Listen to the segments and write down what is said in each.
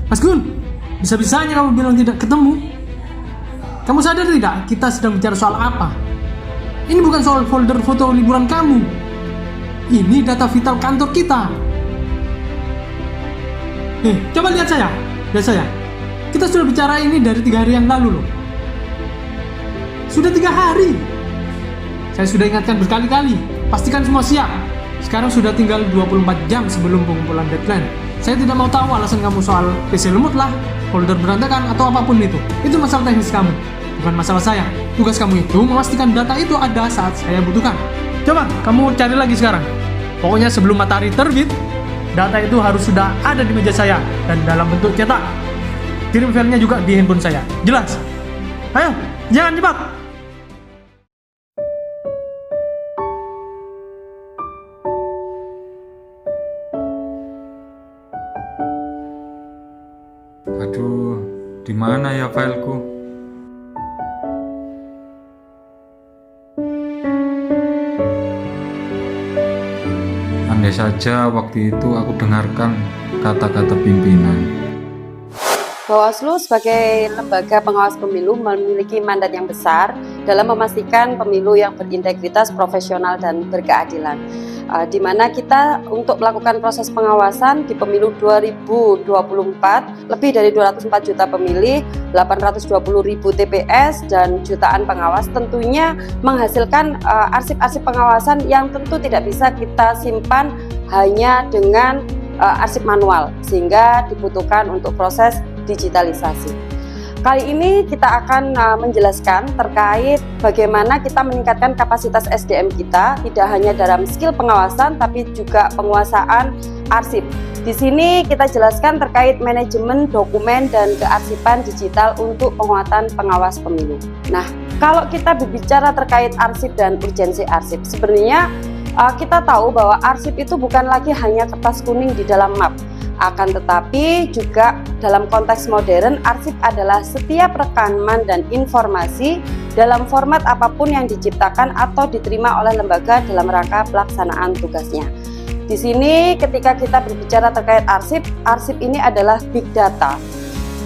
Mas Gun, bisa-bisanya kamu bilang tidak ketemu. Kamu sadar tidak kita sedang bicara soal apa? Ini bukan soal folder foto liburan kamu. Ini data vital kantor kita. Coba lihat saya. Lihat saya. Kita sudah bicara ini dari 3 hari yang lalu loh. Sudah 3 hari. Saya sudah ingatkan berkali-kali. Pastikan semua siap. Sekarang sudah tinggal 24 jam sebelum pengumpulan deadline. Saya tidak mau tahu alasan kamu soal PC lemot lah, folder berantakan, atau apapun itu. Itu masalah teknis kamu, bukan masalah saya. Tugas kamu itu memastikan data itu ada saat saya butuhkan. Coba kamu cari lagi sekarang. Pokoknya sebelum matahari terbit, data itu harus sudah ada di meja saya dan dalam bentuk cetak. Kirim filenya juga di handphone saya. Jelas? Ayo, jangan cepat. Aduh, di mana ya fileku? Andai saja waktu itu aku dengarkan kata-kata pimpinan. Bawaslu sebagai lembaga pengawas pemilu memiliki mandat yang besar dalam memastikan pemilu yang berintegritas, profesional, dan berkeadilan. Di mana kita untuk melakukan proses pengawasan di pemilu 2024 lebih dari 204 juta pemilih, 820 ribu TPS, dan jutaan pengawas tentunya menghasilkan arsip-arsip pengawasan yang tentu tidak bisa kita simpan hanya dengan arsip manual, sehingga dibutuhkan untuk proses digitalisasi. Kali ini kita akan menjelaskan terkait bagaimana kita meningkatkan kapasitas SDM kita, tidak hanya dalam skill pengawasan tapi juga penguasaan arsip. Di sini kita jelaskan terkait manajemen dokumen dan kearsipan digital untuk penguatan pengawas pemilu. Nah, kalau kita berbicara terkait arsip dan urgensi arsip, sebenarnya kita tahu bahwa arsip itu bukan lagi hanya kertas kuning di dalam map. Akan tetapi juga dalam konteks modern, arsip adalah setiap rekaman dan informasi dalam format apapun yang diciptakan atau diterima oleh lembaga dalam rangka pelaksanaan tugasnya. Di sini ketika kita berbicara terkait arsip, arsip ini adalah big data,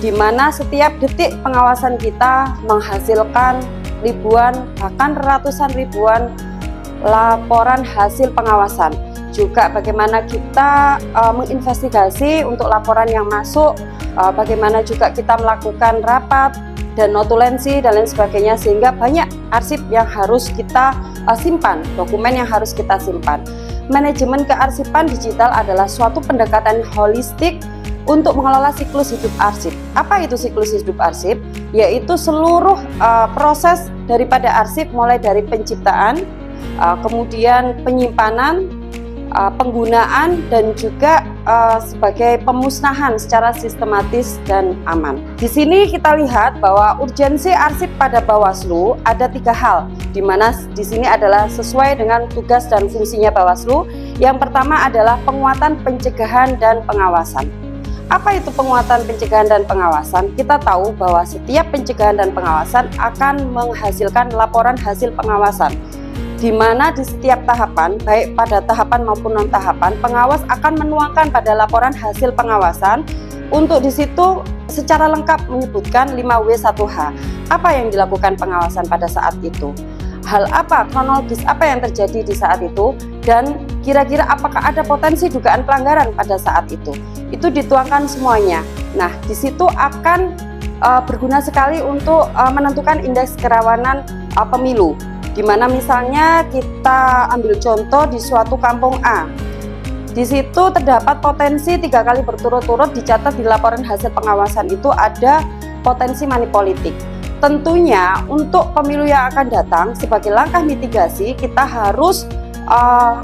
di mana setiap detik pengawasan kita menghasilkan ribuan, bahkan ratusan ribuan laporan hasil pengawasan. Juga bagaimana kita menginvestigasi untuk laporan yang masuk, bagaimana juga kita melakukan rapat dan notulensi dan lain sebagainya, sehingga banyak arsip yang harus kita simpan, dokumen yang harus kita simpan. Manajemen kearsipan digital adalah suatu pendekatan holistik untuk mengelola siklus hidup arsip. Apa itu siklus hidup arsip? Yaitu seluruh proses daripada arsip, mulai dari penciptaan, kemudian penyimpanan, penggunaan, dan juga sebagai pemusnahan secara sistematis dan aman. Di sini kita lihat bahwa urgensi arsip pada Bawaslu ada 3 hal, di mana di sini adalah sesuai dengan tugas dan fungsinya Bawaslu. Yang pertama adalah penguatan pencegahan dan pengawasan. Apa itu penguatan pencegahan dan pengawasan? Kita tahu bahwa setiap pencegahan dan pengawasan akan menghasilkan laporan hasil pengawasan, di mana di setiap tahapan, baik pada tahapan maupun non-tahapan, pengawas akan menuangkan pada laporan hasil pengawasan untuk di situ secara lengkap menyebutkan 5W1H. Apa yang dilakukan pengawasan pada saat itu? Hal apa, kronologis apa yang terjadi di saat itu, dan kira-kira apakah ada potensi dugaan pelanggaran pada saat itu? Itu dituangkan semuanya. Nah, di situ akan berguna sekali untuk menentukan indeks kerawanan pemilu. Di mana misalnya kita ambil contoh di suatu kampung A. Di situ terdapat potensi 3 kali berturut-turut dicatat di laporan hasil pengawasan itu ada potensi money politik. Tentunya untuk pemilu yang akan datang sebagai langkah mitigasi kita harus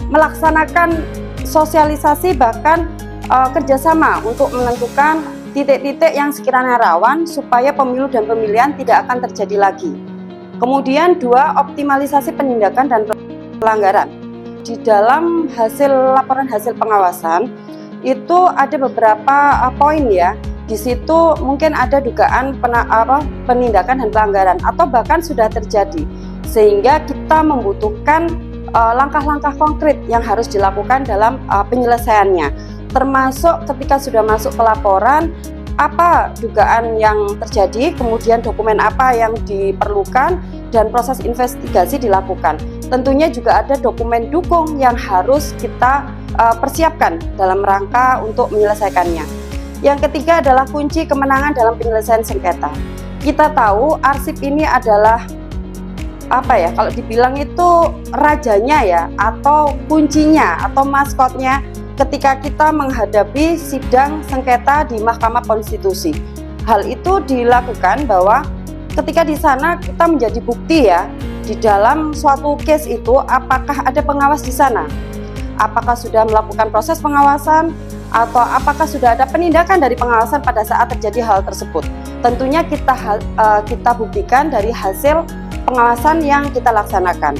melaksanakan sosialisasi, bahkan kerjasama untuk menentukan titik-titik yang sekiranya rawan supaya pemilu dan pemilihan tidak akan terjadi lagi. Kemudian 2, optimalisasi penindakan dan pelanggaran. Di dalam laporan hasil pengawasan itu ada beberapa poin ya. Di situ mungkin ada dugaan penindakan dan pelanggaran atau bahkan sudah terjadi, sehingga kita membutuhkan langkah-langkah konkret yang harus dilakukan dalam penyelesaiannya. Termasuk ketika sudah masuk pelaporan, apa dugaan yang terjadi, kemudian dokumen apa yang diperlukan, dan proses investigasi dilakukan. Tentunya juga ada dokumen dukung yang harus kita persiapkan dalam rangka untuk menyelesaikannya. Yang ketiga adalah kunci kemenangan dalam penyelesaian sengketa. Kita tahu arsip ini adalah kalau dibilang itu rajanya ya, atau kuncinya atau maskotnya ketika kita menghadapi sidang sengketa di Mahkamah Konstitusi. Hal itu dilakukan bahwa ketika di sana kita menjadi bukti ya, di dalam suatu case itu apakah ada pengawas di sana, apakah sudah melakukan proses pengawasan, atau apakah sudah ada penindakan dari pengawasan pada saat terjadi hal tersebut. Tentunya kita buktikan dari hasil pengawasan yang kita laksanakan.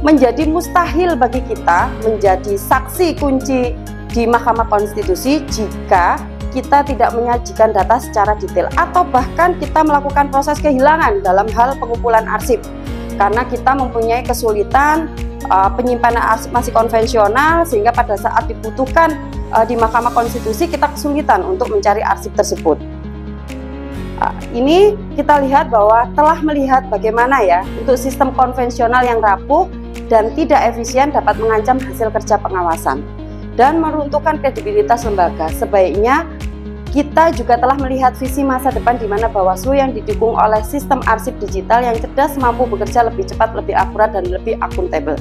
Menjadi mustahil bagi kita menjadi saksi kunci di Mahkamah Konstitusi jika kita tidak menyajikan data secara detail, atau bahkan kita melakukan proses kehilangan dalam hal pengumpulan arsip karena kita mempunyai kesulitan penyimpanan arsip masih konvensional, sehingga pada saat dibutuhkan di Mahkamah Konstitusi kita kesulitan untuk mencari arsip tersebut. Ini kita lihat bahwa telah melihat bagaimana ya untuk sistem konvensional yang rapuh dan tidak efisien dapat mengancam hasil kerja pengawasan dan meruntuhkan kredibilitas lembaga. Sebaiknya kita juga telah melihat visi masa depan di mana Bawaslu yang didukung oleh sistem arsip digital yang cerdas mampu bekerja lebih cepat, lebih akurat, dan lebih akuntabel.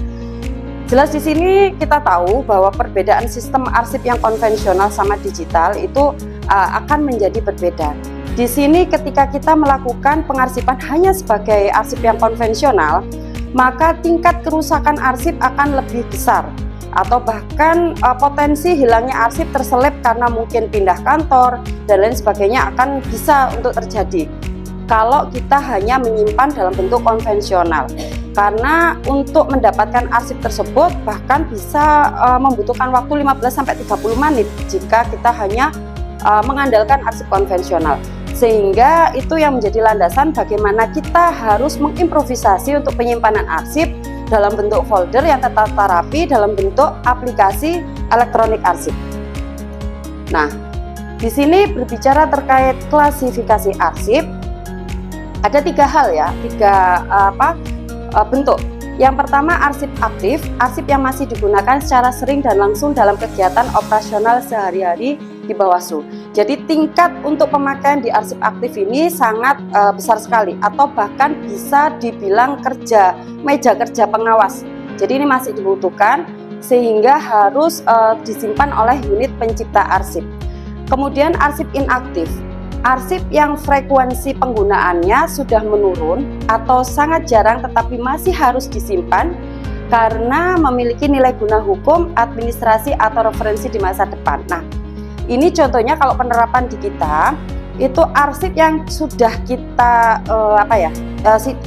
Jelas di sini kita tahu bahwa perbedaan sistem arsip yang konvensional sama digital itu akan menjadi berbeda. Di sini ketika kita melakukan pengarsipan hanya sebagai arsip yang konvensional, maka tingkat kerusakan arsip akan lebih besar, atau bahkan potensi hilangnya arsip terselip karena mungkin pindah kantor dan lain sebagainya akan bisa untuk terjadi kalau kita hanya menyimpan dalam bentuk konvensional. Karena untuk mendapatkan arsip tersebut bahkan bisa membutuhkan waktu 15-30 menit jika kita hanya mengandalkan arsip konvensional. Sehingga itu yang menjadi landasan bagaimana kita harus mengimprovisasi untuk penyimpanan arsip dalam bentuk folder yang tertata rapi dalam bentuk aplikasi elektronik arsip. Nah, di sini berbicara terkait klasifikasi arsip, ada tiga hal ya, bentuk. Yang pertama arsip aktif, arsip yang masih digunakan secara sering dan langsung dalam kegiatan operasional sehari-hari di Bawaslu. Jadi tingkat untuk pemakaian di arsip aktif ini sangat besar sekali, atau bahkan bisa dibilang meja kerja pengawas. Jadi ini masih dibutuhkan sehingga harus disimpan oleh unit pencipta arsip. Kemudian arsip inaktif, arsip yang frekuensi penggunaannya sudah menurun atau sangat jarang tetapi masih harus disimpan karena memiliki nilai guna hukum, administrasi, atau referensi di masa depan. Nah, ini contohnya kalau penerapan di kita itu arsip yang sudah kita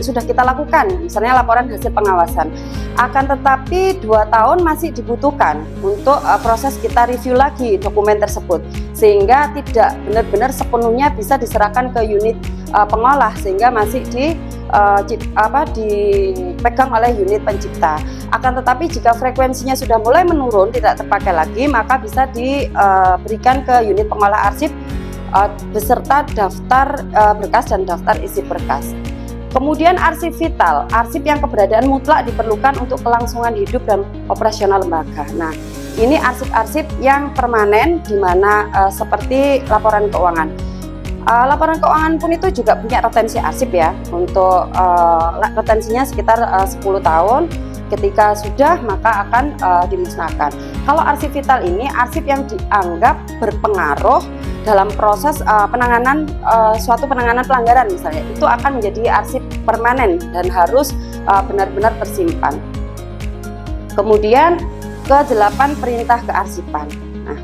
sudah kita lakukan, misalnya laporan hasil pengawasan. Akan tetapi 2 tahun masih dibutuhkan untuk proses kita review lagi dokumen tersebut, sehingga tidak benar-benar sepenuhnya bisa diserahkan ke unit pengolah, sehingga masih dipegang oleh unit pencipta. Akan tetapi jika frekuensinya sudah mulai menurun, tidak terpakai lagi, maka bisa diberikan ke unit pengolah arsip beserta daftar berkas dan daftar isi berkas. Kemudian arsip vital, arsip yang keberadaan mutlak diperlukan untuk kelangsungan hidup dan operasional lembaga. Nah, ini arsip-arsip yang permanen, di mana seperti laporan keuangan. Laporan keuangan pun itu juga punya retensi arsip ya, untuk retensinya sekitar 10 tahun. Ketika sudah, maka akan dimusnahkan. Kalau arsip vital ini arsip yang dianggap berpengaruh dalam proses suatu penanganan pelanggaran misalnya, itu akan menjadi arsip permanen dan harus benar-benar tersimpan. Kemudian ke-8 perintah kearsipan. Nah,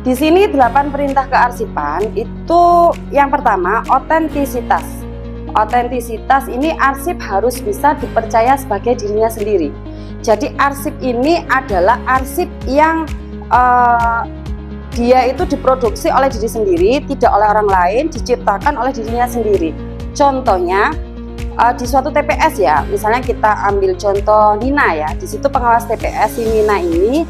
di sini 8 perintah kearsipan itu yang pertama otentisitas. Otentisitas ini arsip harus bisa dipercaya sebagai dirinya sendiri. Jadi arsip ini adalah arsip yang dia itu diproduksi oleh diri sendiri, tidak oleh orang lain, diciptakan oleh dirinya sendiri. Contohnya di suatu TPS ya, misalnya kita ambil contoh Nina ya, di situ pengawas TPS si Nina ini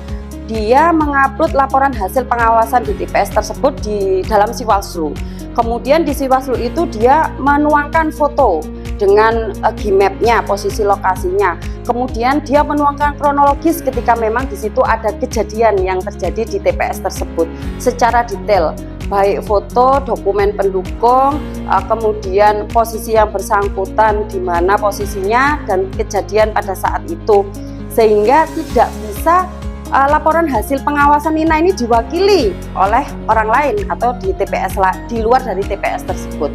dia mengupload laporan hasil pengawasan di TPS tersebut di dalam Siwaslu. Kemudian di Siwaslu itu dia menuangkan foto dengan Gmap-nya, posisi lokasinya. Kemudian dia menuangkan kronologis ketika memang di situ ada kejadian yang terjadi di TPS tersebut secara detail, baik foto, dokumen pendukung, kemudian posisi yang bersangkutan di mana posisinya dan kejadian pada saat itu, sehingga tidak bisa laporan hasil pengawasan Nina ini diwakili oleh orang lain atau di TPS di luar dari TPS tersebut.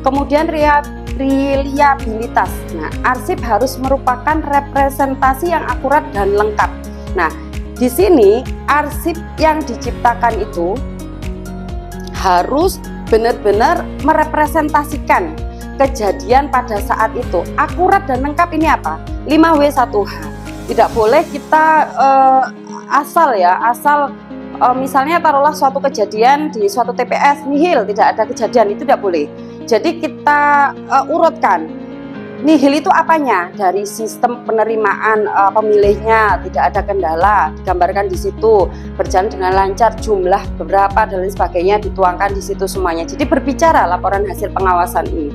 Kemudian reliabilitas. Nah, arsip harus merupakan representasi yang akurat dan lengkap. Nah, di sini arsip yang diciptakan itu harus benar-benar merepresentasikan kejadian pada saat itu. Akurat dan lengkap ini apa? 5W1H. Tidak boleh kita asal misalnya taruhlah suatu kejadian di suatu TPS nihil, tidak ada kejadian, itu tidak boleh. Jadi kita urutkan nihil itu apanya, dari sistem penerimaan pemilihnya tidak ada kendala, digambarkan di situ, berjalan dengan lancar, jumlah beberapa dan lain sebagainya dituangkan di situ semuanya. Jadi berbicara laporan hasil pengawasan ini.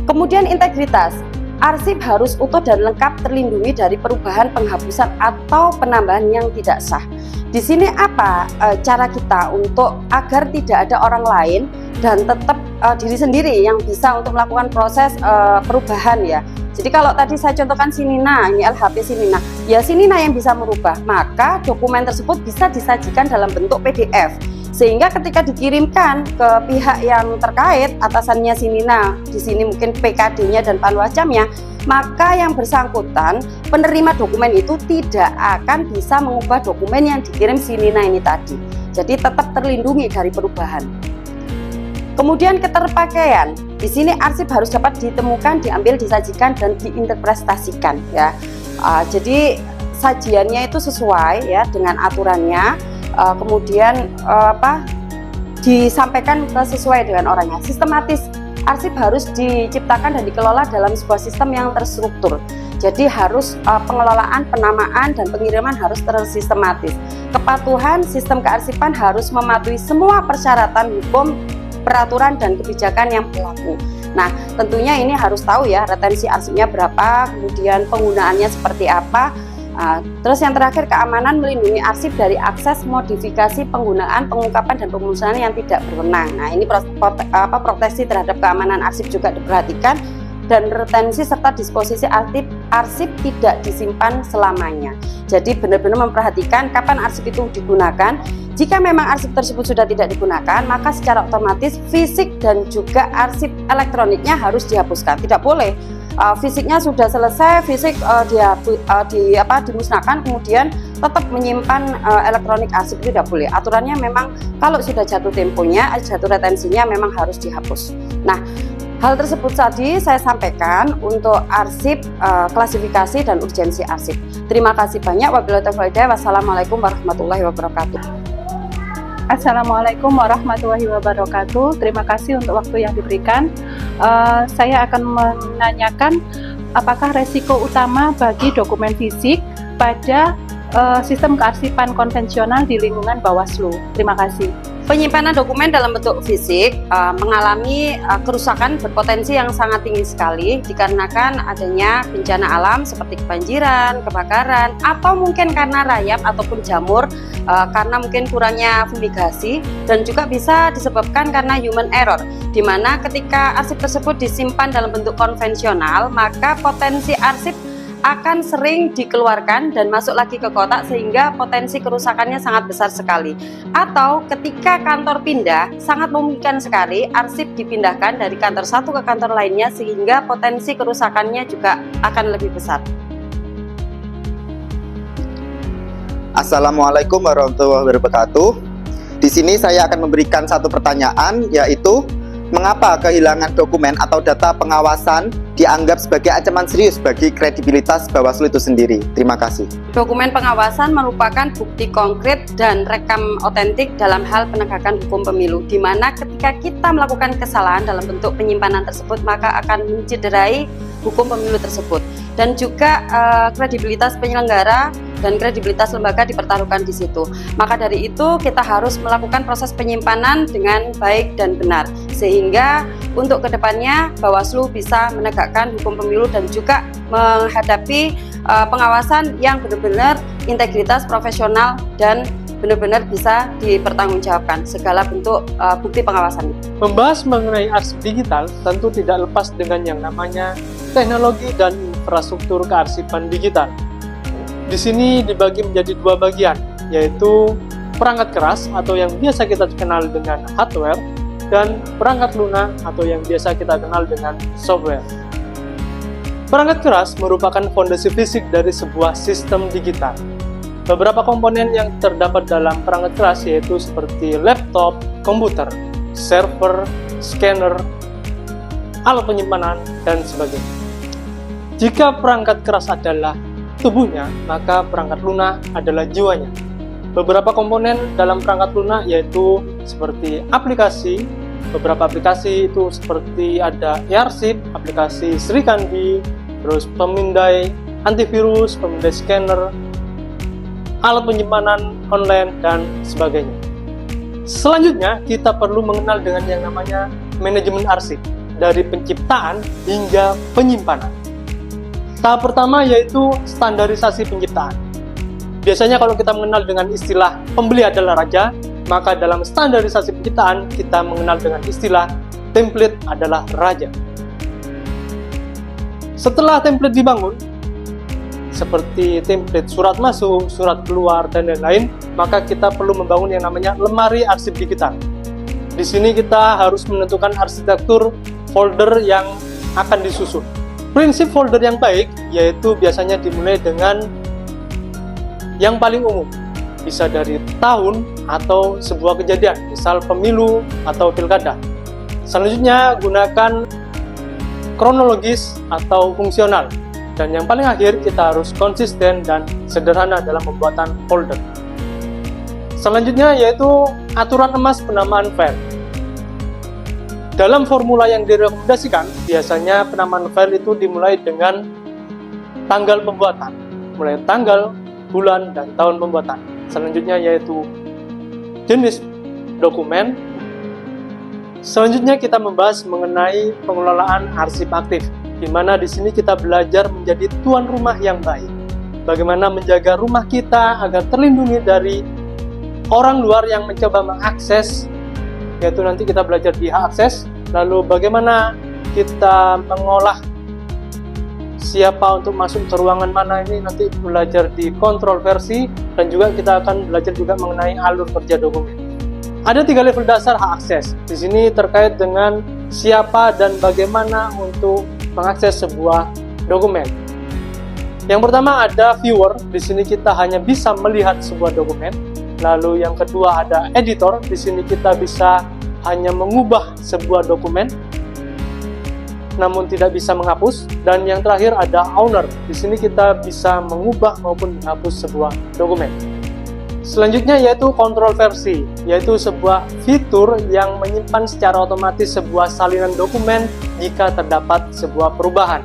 Kemudian integritas. Arsip harus utuh dan lengkap, terlindungi dari perubahan, penghapusan atau penambahan yang tidak sah. Di sini apa cara kita untuk agar tidak ada orang lain dan tetap diri sendiri yang bisa untuk melakukan proses perubahan ya. Jadi kalau tadi saya contohkan si Nina, ini LHP si Nina, ya si Nina yang bisa merubah, maka dokumen tersebut bisa disajikan dalam bentuk PDF. Sehingga ketika dikirimkan ke pihak yang terkait, atasannya si Nina, di sini mungkin PKD-nya dan panwascamnya, maka yang bersangkutan penerima dokumen itu tidak akan bisa mengubah dokumen yang dikirim si Nina ini tadi. Jadi tetap terlindungi dari perubahan. Kemudian keterpakaian. Di sini arsip harus dapat ditemukan, diambil, disajikan dan diinterpretasikan ya. Jadi sajiannya itu sesuai ya dengan aturannya. Kemudian disampaikan sesuai dengan orangnya. Sistematis, arsip harus diciptakan dan dikelola dalam sebuah sistem yang terstruktur. Jadi harus pengelolaan, penamaan dan pengiriman harus tersistematis. Kepatuhan sistem kearsipan harus mematuhi semua persyaratan hukum, peraturan dan kebijakan yang berlaku. Nah, tentunya ini harus tahu ya retensi arsipnya berapa, kemudian penggunaannya seperti apa. Terus yang terakhir, keamanan, melindungi arsip dari akses, modifikasi, penggunaan, pengungkapan dan pemusnahan yang tidak berwenang. Nah, ini proteksi terhadap keamanan arsip juga diperhatikan, dan retensi serta disposisi arsip tidak disimpan selamanya. Jadi benar-benar memperhatikan kapan arsip itu digunakan. Jika memang arsip tersebut sudah tidak digunakan, maka secara otomatis fisik dan juga arsip elektroniknya harus dihapuskan. Tidak boleh fisiknya sudah selesai, fisik dimusnahkan, kemudian tetap menyimpan elektronik arsip, itu tidak boleh. Aturannya memang kalau sudah jatuh temponya, jatuh retensinya memang harus dihapus. Nah, hal tersebut tadi saya sampaikan untuk arsip, klasifikasi dan urgensi arsip. Terima kasih banyak. Wabillahi taufiq wal hidayah. Wassalamualaikum warahmatullahi wabarakatuh. Assalamualaikum warahmatullahi wabarakatuh. Terima kasih untuk waktu yang diberikan. Saya akan menanyakan apakah resiko utama bagi dokumen fisik pada sistem kearsipan konvensional di lingkungan Bawaslu. Terima kasih. Penyimpanan dokumen dalam bentuk fisik mengalami kerusakan berpotensi yang sangat tinggi sekali dikarenakan adanya bencana alam seperti kebanjiran, kebakaran, atau mungkin karena rayap ataupun jamur, karena mungkin kurangnya fumigasi, dan juga bisa disebabkan karena human error, di mana ketika arsip tersebut disimpan dalam bentuk konvensional, maka potensi arsip akan sering dikeluarkan dan masuk lagi ke kotak sehingga potensi kerusakannya sangat besar sekali. Atau ketika kantor pindah, sangat memungkinkan sekali arsip dipindahkan dari kantor satu ke kantor lainnya sehingga potensi kerusakannya juga akan lebih besar. Assalamualaikum warahmatullahi wabarakatuh. Di sini saya akan memberikan satu pertanyaan, yaitu mengapa kehilangan dokumen atau data pengawasan dianggap sebagai ancaman serius bagi kredibilitas Bawaslu itu sendiri? Terima kasih. Dokumen pengawasan merupakan bukti konkret dan rekam otentik dalam hal penegakan hukum pemilu, di mana ketika kita melakukan kesalahan dalam bentuk penyimpanan tersebut, maka akan mencederai hukum pemilu tersebut. Dan juga kredibilitas penyelenggara dan kredibilitas lembaga dipertaruhkan di situ. Maka dari itu kita harus melakukan proses penyimpanan dengan baik dan benar, sehingga untuk kedepannya Bawaslu bisa menegakkan hukum pemilu dan juga menghadapi pengawasan yang benar-benar integritas, profesional, dan benar-benar bisa dipertanggungjawabkan segala bentuk bukti pengawasan. Membahas mengenai arsip digital tentu tidak lepas dengan yang namanya teknologi dan infrastruktur kearsipan digital. Di sini dibagi menjadi dua bagian, yaitu perangkat keras atau yang biasa kita kenal dengan hardware, dan perangkat lunak atau yang biasa kita kenal dengan software. Perangkat keras merupakan fondasi fisik dari sebuah sistem digital. Beberapa komponen yang terdapat dalam perangkat keras yaitu seperti laptop, komputer, server, scanner, alat penyimpanan, dan sebagainya. Jika perangkat keras adalah tubuhnya, maka perangkat lunak adalah jiwanya. Beberapa komponen dalam perangkat lunak yaitu seperti aplikasi. Beberapa aplikasi itu seperti ada e-arsip, aplikasi Srikandi, terus pemindai antivirus, pemindai scanner, alat penyimpanan online, dan sebagainya. Selanjutnya, kita perlu mengenal dengan yang namanya manajemen arsip, dari penciptaan hingga penyimpanan. Tahap pertama yaitu standarisasi penciptaan. Biasanya kalau kita mengenal dengan istilah pembeli adalah raja, maka dalam standarisasi penciptaan kita mengenal dengan istilah template adalah raja. Setelah template dibangun, seperti template surat masuk, surat keluar, dan lain-lain, maka kita perlu membangun yang namanya lemari arsip digital. Di sini kita harus menentukan arsitektur folder yang akan disusun. Prinsip folder yang baik yaitu biasanya dimulai dengan yang paling umum, bisa dari tahun atau sebuah kejadian, misal pemilu atau pilkada. Selanjutnya gunakan kronologis atau fungsional. Dan yang paling akhir, kita harus konsisten dan sederhana dalam pembuatan folder. Selanjutnya yaitu aturan emas penamaan file. Dalam formula yang direkomendasikan, biasanya penamaan file itu dimulai dengan tanggal pembuatan, mulai tanggal, bulan, dan tahun pembuatan. Selanjutnya yaitu jenis dokumen. Selanjutnya kita membahas mengenai pengelolaan arsip aktif, di mana di sini kita belajar menjadi tuan rumah yang baik. Bagaimana menjaga rumah kita agar terlindungi dari orang luar yang mencoba mengakses, yaitu nanti kita belajar di hak akses. Lalu bagaimana kita mengolah siapa untuk masuk ke ruangan mana, ini nanti belajar di kontrol versi, dan juga kita akan belajar juga mengenai alur kerja dokumen. Ada 3 level dasar hak akses. Di sini terkait dengan siapa dan bagaimana untuk mengakses sebuah dokumen. Yang pertama ada viewer, di sini kita hanya bisa melihat sebuah dokumen. Lalu yang kedua ada editor, di sini kita bisa hanya mengubah sebuah dokumen, namun tidak bisa menghapus. Dan yang terakhir ada owner, di sini kita bisa mengubah maupun menghapus sebuah dokumen. Selanjutnya yaitu kontrol versi, yaitu sebuah fitur yang menyimpan secara otomatis sebuah salinan dokumen jika terdapat sebuah perubahan.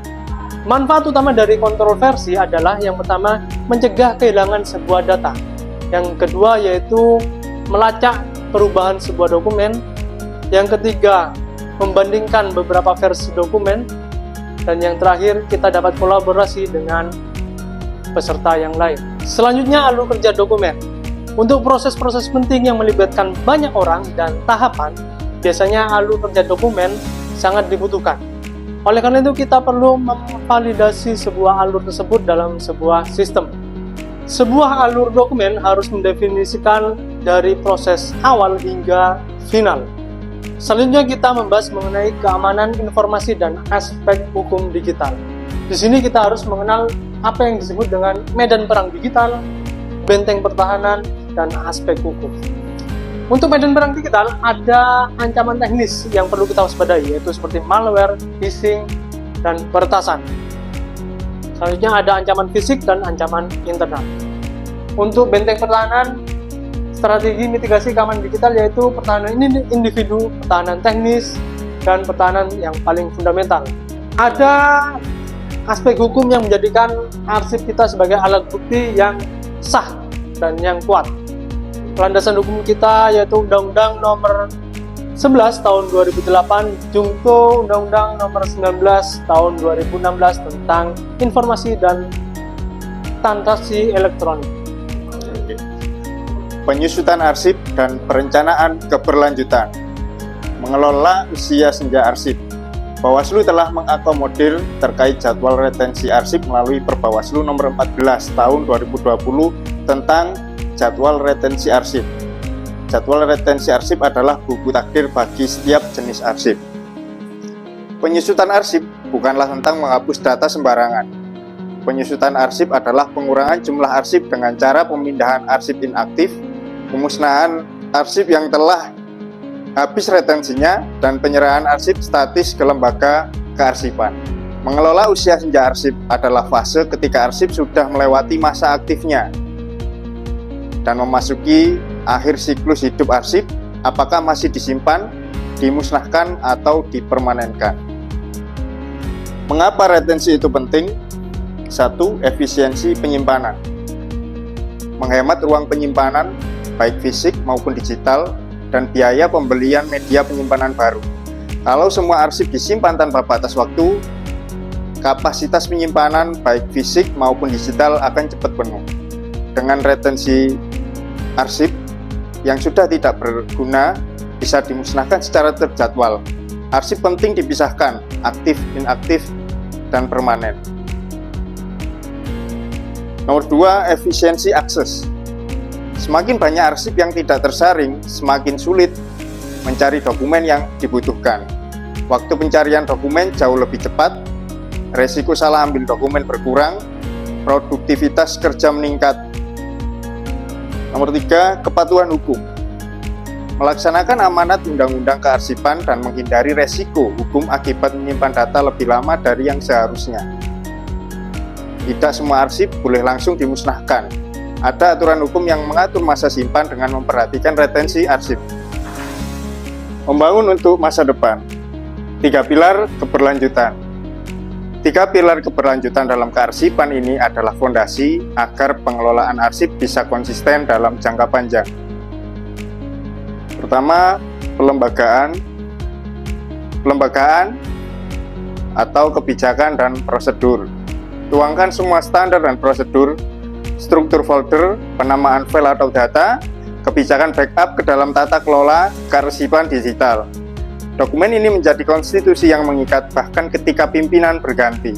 Manfaat utama dari kontrol versi adalah yang pertama, mencegah kehilangan sebuah data. Yang kedua yaitu melacak perubahan sebuah dokumen. Yang ketiga, membandingkan beberapa versi dokumen. Dan yang terakhir, kita dapat kolaborasi dengan peserta yang lain. Selanjutnya, alur kerja dokumen. Untuk proses-proses penting yang melibatkan banyak orang dan tahapan, biasanya alur kerja dokumen sangat dibutuhkan. Oleh karena itu, kita perlu memvalidasi sebuah alur tersebut dalam sebuah sistem. Sebuah alur dokumen harus mendefinisikan dari proses awal hingga final. Selanjutnya kita membahas mengenai keamanan informasi dan aspek hukum digital. Di sini kita harus mengenal apa yang disebut dengan medan perang digital, benteng pertahanan, dan aspek hukum. Untuk medan perang digital ada ancaman teknis yang perlu kita waspadai, yaitu seperti malware, phishing, dan peretasan. Selanjutnya ada ancaman fisik dan ancaman internal. Untuk benteng pertahanan, strategi mitigasi keamanan digital yaitu pertahanan individu, pertahanan teknis, dan pertahanan yang paling fundamental. Ada aspek hukum yang menjadikan arsip kita sebagai alat bukti yang sah dan yang kuat. Landasan hukum kita yaitu Undang-Undang Nomor 11 Tahun 2008 Jungto Undang-Undang Nomor 19 Tahun 2016 tentang Informasi dan Transaksi Elektronik. Penyusutan arsip dan perencanaan keberlanjutan. Mengelola usia senja arsip. Bawaslu telah mengakomodir terkait jadwal retensi arsip melalui Perbawaslu Nomor 14 Tahun 2020 tentang jadwal retensi arsip. Jadwal retensi arsip adalah buku takdir bagi setiap jenis arsip. Penyusutan arsip bukanlah tentang menghapus data sembarangan. Penyusutan arsip adalah pengurangan jumlah arsip dengan cara pemindahan arsip inaktif, pemusnahan arsip yang telah habis retensinya, dan penyerahan arsip statis ke lembaga kearsipan. Mengelola usia senja arsip adalah fase ketika arsip sudah melewati masa aktifnya dan memasuki akhir siklus hidup arsip, apakah masih disimpan, dimusnahkan, atau dipermanenkan. Mengapa retensi itu penting? 1. Efisiensi penyimpanan. Menghemat ruang penyimpanan, baik fisik maupun digital, dan biaya pembelian media penyimpanan baru. Kalau semua arsip disimpan tanpa batas waktu, kapasitas penyimpanan baik fisik maupun digital akan cepat penuh. Dengan retensi arsip yang sudah tidak berguna bisa dimusnahkan secara terjadwal. Arsip penting dipisahkan, aktif, inaktif, dan permanen. Nomor 2, efisiensi akses. Semakin banyak arsip yang tidak tersaring, semakin sulit mencari dokumen yang dibutuhkan. Waktu pencarian dokumen jauh lebih cepat, resiko salah ambil dokumen berkurang, produktivitas kerja meningkat. Nomor 3, kepatuhan hukum. Melaksanakan amanat undang-undang kearsipan dan menghindari resiko hukum akibat menyimpan data lebih lama dari yang seharusnya. Tidak semua arsip boleh langsung dimusnahkan. Ada aturan hukum yang mengatur masa simpan dengan memperhatikan retensi arsip. Membangun untuk masa depan. 3 pilar keberlanjutan. 3 pilar keberlanjutan dalam kearsipan ini adalah fondasi agar pengelolaan arsip bisa konsisten dalam jangka panjang. Pertama, pelembagaan atau kebijakan dan prosedur. Tuangkan semua standar dan prosedur, struktur folder, penamaan file atau data, kebijakan backup ke dalam tata kelola kearsipan digital. Dokumen ini menjadi konstitusi yang mengikat bahkan ketika pimpinan berganti.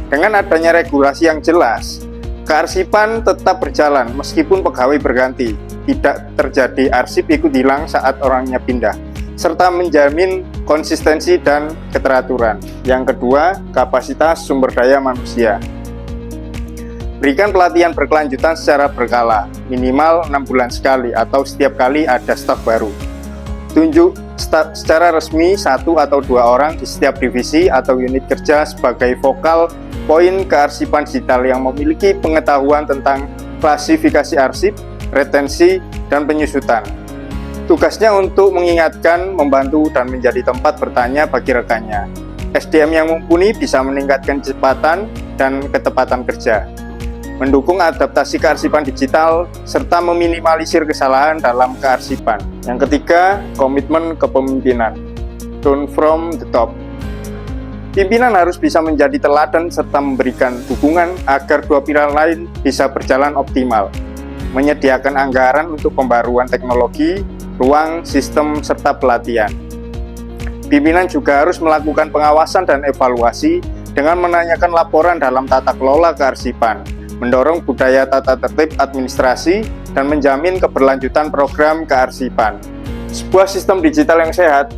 Dengan adanya regulasi yang jelas, kearsipan tetap berjalan meskipun pegawai berganti. Tidak terjadi arsip ikut hilang saat orangnya pindah, serta menjamin konsistensi dan keteraturan. Yang kedua, kapasitas sumber daya manusia. Berikan pelatihan berkelanjutan secara berkala, minimal 6 bulan sekali atau setiap kali ada staf baru. Tunjuk secara resmi 1 atau 2 orang di setiap divisi atau unit kerja sebagai vokal poin kearsipan digital yang memiliki pengetahuan tentang klasifikasi arsip, retensi, dan penyusutan. Tugasnya untuk mengingatkan, membantu, dan menjadi tempat bertanya bagi rekannya. SDM yang mumpuni bisa meningkatkan kecepatan dan ketepatan kerja, mendukung adaptasi kearsipan digital, serta meminimalisir kesalahan dalam kearsipan. Yang ketiga, komitmen kepemimpinan. Turn from the top. Pimpinan harus bisa menjadi teladan serta memberikan dukungan agar 2 pilar lain bisa berjalan optimal. Menyediakan anggaran untuk pembaruan teknologi, ruang, sistem, serta pelatihan. Pimpinan juga harus melakukan pengawasan dan evaluasi dengan menanyakan laporan dalam tata kelola kearsipan, mendorong budaya tata tertib administrasi, dan menjamin keberlanjutan program kearsipan. Sebuah sistem digital yang sehat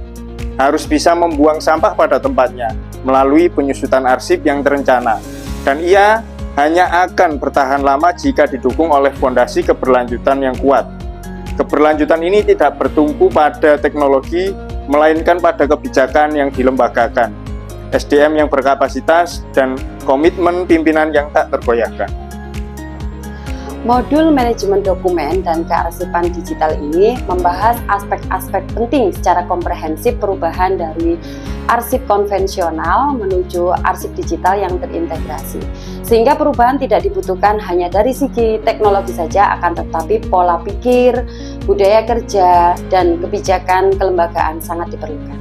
harus bisa membuang sampah pada tempatnya melalui penyusutan arsip yang terencana, dan ia hanya akan bertahan lama jika didukung oleh fondasi keberlanjutan yang kuat. Keberlanjutan ini tidak bertumpu pada teknologi, melainkan pada kebijakan yang dilembagakan, SDM yang berkapasitas, dan komitmen pimpinan yang tak tergoyahkan. Modul manajemen dokumen dan kearsipan digital ini membahas aspek-aspek penting secara komprehensif perubahan dari arsip konvensional menuju arsip digital yang terintegrasi. Sehingga perubahan tidak dibutuhkan hanya dari segi teknologi saja, akan tetapi pola pikir, budaya kerja, dan kebijakan kelembagaan sangat diperlukan.